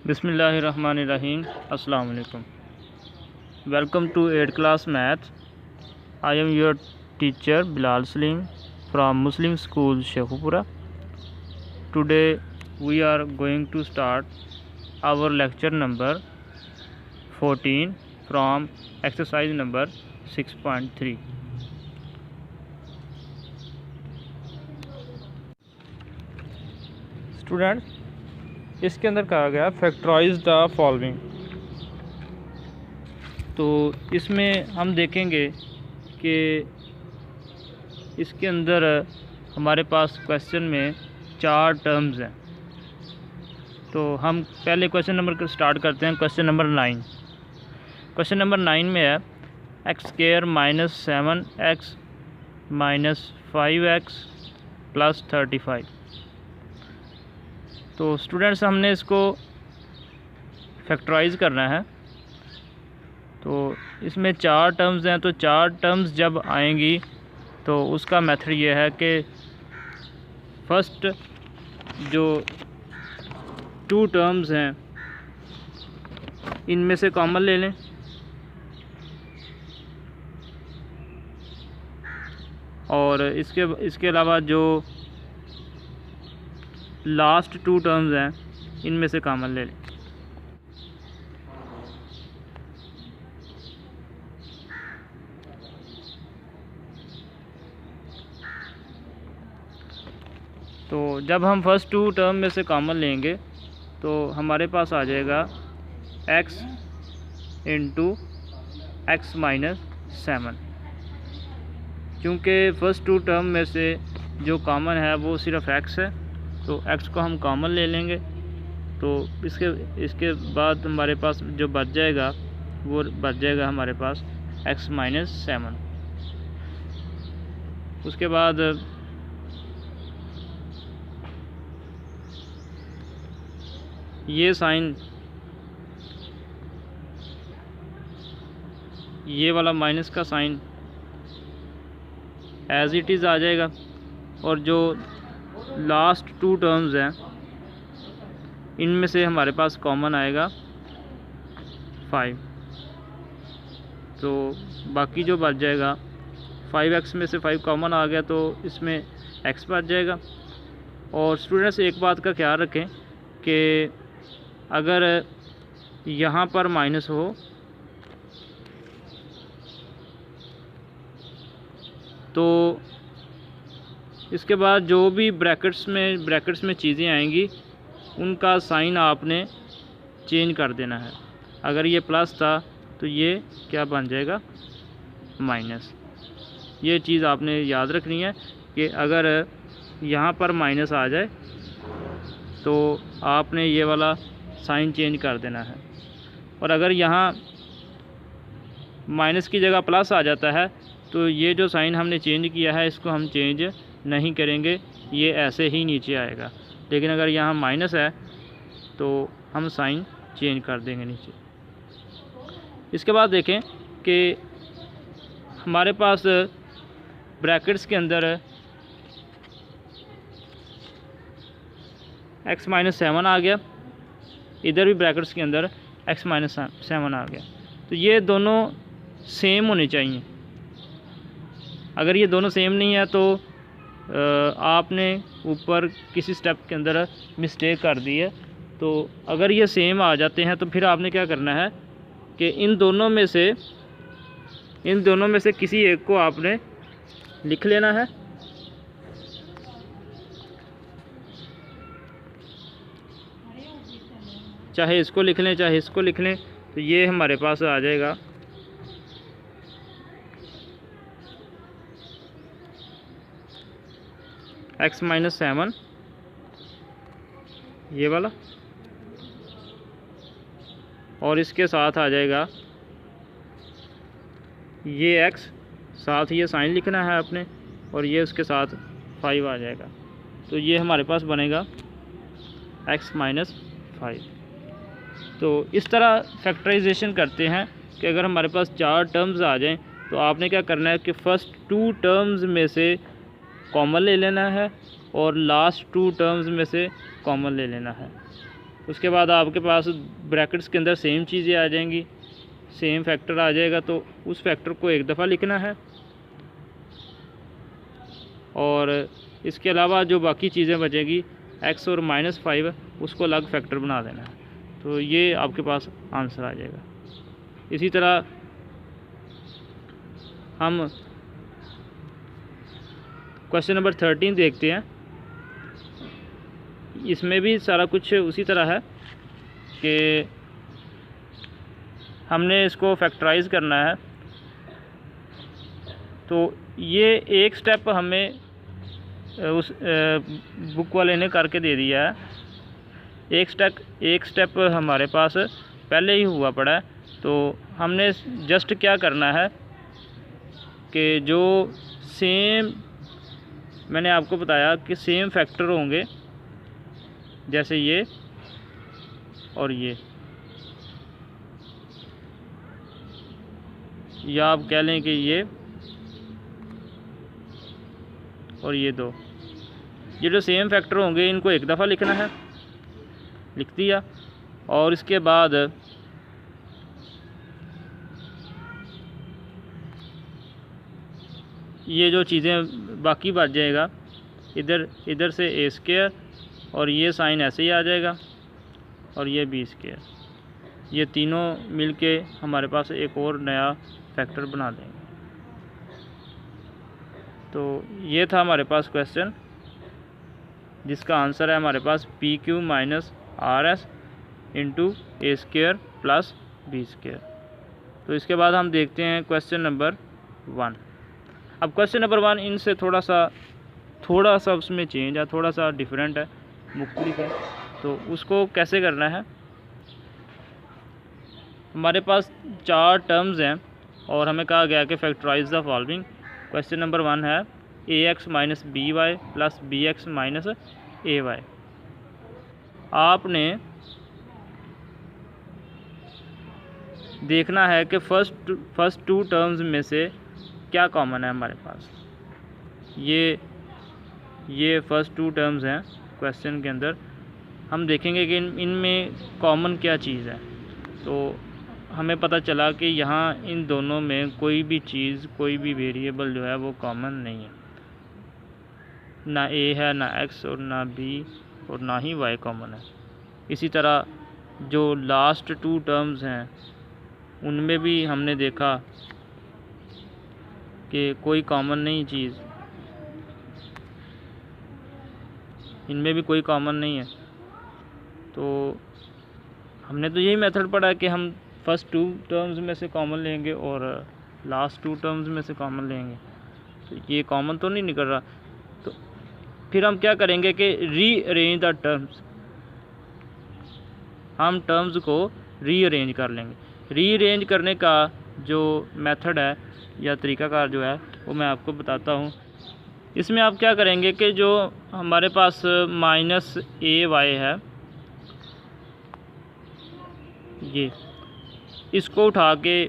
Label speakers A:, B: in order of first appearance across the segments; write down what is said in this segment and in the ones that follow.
A: बिस्मिल्लाहिर्रहमानिर्रहीम। अस्सलाम वालेकुम। Welcome to 8th class math. I am your teacher Bilal Salim from Muslim School Shekhupura. Today we are going to start our lecture number 14 from exercise number 6.3. Students, इसके अंदर कहा गया factorise the following. तो इसमें हम देखेंगे कि इसके अंदर हमारे पास क्वेश्चन में 4 टर्म्स हैं। तो हम पहले क्वेश्चन नंबर स्टार्ट करते हैं। Question number 9। क्वेश्चन नंबर 9 में है x² - 7x - 5x + 35। तो स्टूडेंट्स, हमने इसको फैक्टराइज करना है। तो इसमें 4 टर्म्स हैं। तो 4 टर्म्स जब आएंगी तो उसका मेथड ये है कि फर्स्ट जो 2 टर्म्स हैं इनमें से कॉमन ले लें, और इसके अलावा जो लास्ट 2 टर्म्स हैं इनमें से कॉमन ले लें। तो जब हम फर्स्ट 2 टर्म में से कॉमन लेंगे तो हमारे पास आ जाएगा x × x - 7। क्योंकि फर्स्ट 2 टर्म में से जो कॉमन है वो सिर्फ x है, तो x को हम कॉमन ले लेंगे। तो इसके बाद हमारे पास जो बच जाएगा वो बच जाएगा हमारे पास x - 7। उसके बाद ये साइन, ये वाला माइनस का साइन एज इट इज़ आ जाएगा, और जो लास्ट 2 टर्म्स हैं इनमें से हमारे पास कॉमन आएगा 5। तो बाकी जो बच जाएगा 5x में से 5 कॉमन आ गया तो इसमें x बच जाएगा। और स्टूडेंट्स, एक बात का ख्याल रखें कि अगर यहाँ पर माइनस हो तो इसके बाद जो भी ब्रैकेट्स में चीज़ें आएंगी उनका साइन आपने चेंज कर देना है। अगर ये प्लस था तो ये क्या बन जाएगा, माइनस। ये चीज़ आपने याद रखनी है कि अगर यहाँ पर माइनस आ जाए तो आपने ये वाला साइन चेंज कर देना है, और अगर यहाँ माइनस की जगह प्लस आ जाता है तो ये जो साइन हमने चेंज किया है इसको हम चेंज नहीं करेंगे, ये ऐसे ही नीचे आएगा। लेकिन अगर यहाँ माइनस है तो हम साइन चेंज कर देंगे नीचे। इसके बाद देखें कि हमारे पास ब्रैकेट्स के अंदर x - 7 आ गया, इधर भी ब्रैकेट्स के अंदर x - 7 आ गया। तो ये दोनों सेम होने चाहिए। अगर ये दोनों सेम नहीं है तो आपने ऊपर किसी स्टेप के अंदर मिस्टेक कर दी है। तो अगर ये सेम आ जाते हैं तो फिर आपने क्या करना है कि इन दोनों में से किसी एक को आपने लिख लेना है। चाहे इसको लिख लें चाहे इसको लिख लें। तो ये हमारे पास आ जाएगा x - 7 ये वाला, और इसके साथ आ जाएगा ये x, साथ ये साइन लिखना है आपने, और ये उसके साथ 5 आ जाएगा। तो ये हमारे पास बनेगा x - 5। तो इस तरह फैक्टराइजेशन करते हैं कि अगर हमारे पास 4 टर्म्स आ जाएं तो आपने क्या करना है कि फ़र्स्ट 2 टर्म्स में से कॉमन ले लेना है और लास्ट 2 टर्म्स में से कॉमन ले लेना है। उसके बाद आपके पास ब्रैकेट्स के अंदर सेम चीज़ें आ जाएंगी, सेम फैक्टर आ जाएगा, तो उस फैक्टर को एक दफ़ा लिखना है और इसके अलावा जो बाकी चीज़ें बचेगी x और -5 उसको अलग फैक्टर बना देना है। तो ये आपके पास आंसर आ जाएगा। इसी तरह हम क्वेश्चन नंबर 13 देखते हैं। इसमें भी सारा कुछ उसी तरह है कि हमने इसको फैक्टराइज करना है। तो ये एक स्टेप हमें उस बुक वाले ने करके दे दिया है। एक स्टेप हमारे पास पहले ही हुआ पड़ा है। तो हमने जस्ट क्या करना है कि जो सेम, मैंने आपको बताया कि सेम फैक्टर होंगे, जैसे ये और ये, या आप कह लें कि ये और ये दो, ये जो सेम फैक्टर होंगे इनको एक दफ़ा लिखना है, लिख दिया। और इसके बाद ये जो चीज़ें बाकी बच जाएगा, इधर से a² और ये साइन ऐसे ही आ जाएगा और ये b², ये तीनों मिलके हमारे पास एक और नया फैक्टर बना देंगे। तो ये था हमारे पास क्वेश्चन, जिसका आंसर है हमारे पास PQ - RS into a² plus b²। तो इसके बाद हम देखते हैं क्वेश्चन नंबर 1। अब क्वेश्चन नंबर 1 इनसे थोड़ा सा उसमें चेंज है, थोड़ा सा डिफरेंट है, मुख्तलिफ है। तो उसको कैसे करना है, हमारे पास 4 टर्म्स हैं और हमें कहा गया कि factorise the following. Question number 1 है ax - by plus bx - ay। आपने देखना है कि फर्स्ट 2 टर्म्स में से क्या कॉमन है हमारे पास। ये फर्स्ट 2 टर्म्स हैं क्वेश्चन के अंदर। हम देखेंगे कि इनमें कॉमन क्या चीज़ है। तो हमें पता चला कि यहाँ इन दोनों में कोई भी चीज़, कोई भी वेरिएबल जो है वो कॉमन नहीं है, ना a है, ना x और ना b और ना ही y कॉमन है। इसी तरह जो लास्ट 2 टर्म्स हैं उनमें भी हमने देखा कि कोई कॉमन नहीं चीज़, इनमें भी कोई कॉमन नहीं है। तो हमने तो यही मेथड पढ़ा कि हम फर्स्ट 2 टर्म्स में से कॉमन लेंगे और लास्ट 2 टर्म्स में से कॉमन लेंगे। तो ये कॉमन तो नहीं निकल रहा। तो फिर हम क्या करेंगे कि रीअरेंज द टर्म्स, हम टर्म्स को रीअरेंज कर लेंगे। रीअरेंज करने का जो मेथड है या तरीक़ाकार जो है वो मैं आपको बताता हूँ। इसमें आप क्या करेंगे कि जो हमारे पास -ay है, ये इसको उठा के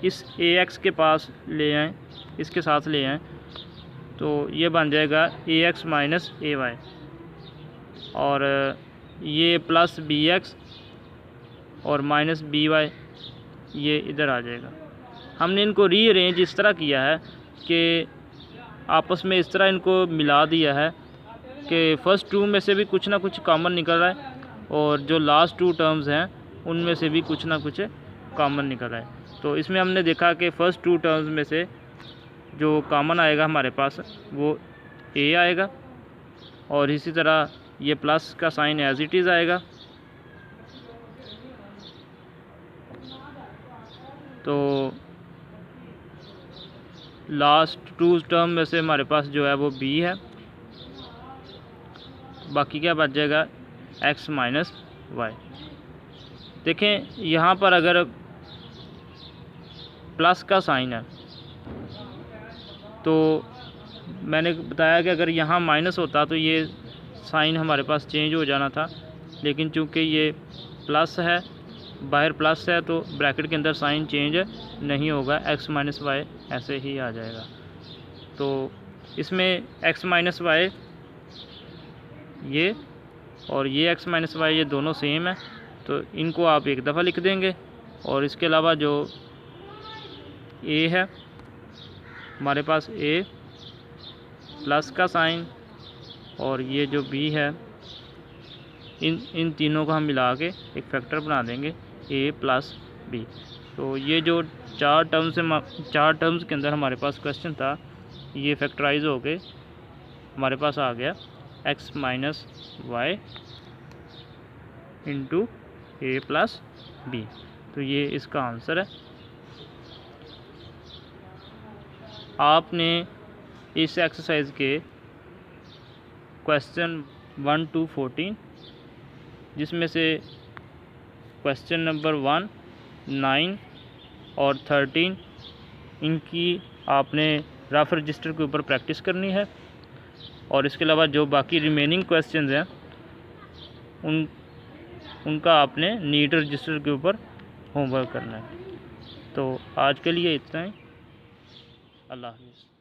A: इस ax के पास ले आएँ, इसके साथ ले आएँ, तो ये बन जाएगा ax - ay और ये प्लस bx और माइनस by ये इधर आ जाएगा। हमने इनको रीअरेंज इस तरह किया है कि आपस में इस तरह इनको मिला दिया है कि फर्स्ट 2 में से भी कुछ ना कुछ कॉमन निकल रहा है और जो लास्ट 2 टर्म्स हैं उनमें से भी कुछ ना कुछ कॉमन निकल रहा है। तो इसमें हमने देखा कि फर्स्ट 2 टर्म्स में से जो कॉमन आएगा हमारे पास वो a आएगा और इसी तरह ये प्लस का साइन एज इट इज़ आएगा। तो लास्ट 2 टर्म में से हमारे पास जो है वो b है, बाकी क्या बच जाएगा x - y। देखें यहाँ पर अगर प्लस का साइन है तो मैंने बताया कि अगर यहाँ माइनस होता तो ये साइन हमारे पास चेंज हो जाना था, लेकिन चूंकि ये प्लस है, बाहर प्लस है, तो ब्रैकेट के अंदर साइन चेंज नहीं होगा, x - y ऐसे ही आ जाएगा। तो इसमें x - y ये और ये x माइनस वाई ये दोनों सेम है, तो इनको आप एक दफ़ा लिख देंगे। और इसके अलावा जो a है हमारे पास a प्लस का साइन, और ये जो b है इन तीनों को हम मिला के एक फैक्टर बना देंगे a प्लस b। तो ये जो चार टर्म्स के अंदर हमारे पास क्वेश्चन था, ये फैक्टराइज हो के हमारे पास आ गया x माइनस वाई इंटू ए प्लस बी। तो ये इसका आंसर है। आपने इस एक्सरसाइज के क्वेश्चन 1 to 14, जिसमें से क्वेश्चन नंबर 1, 9 और 13 इनकी आपने रफ रजिस्टर के ऊपर प्रैक्टिस करनी है, और इसके अलावा जो बाकी रिमेनिंग क्वेश्चंस हैं उनका आपने नीट रजिस्टर के ऊपर होमवर्क करना है। तो आज के लिए इतना ही। अल्लाह हाफ़िज़।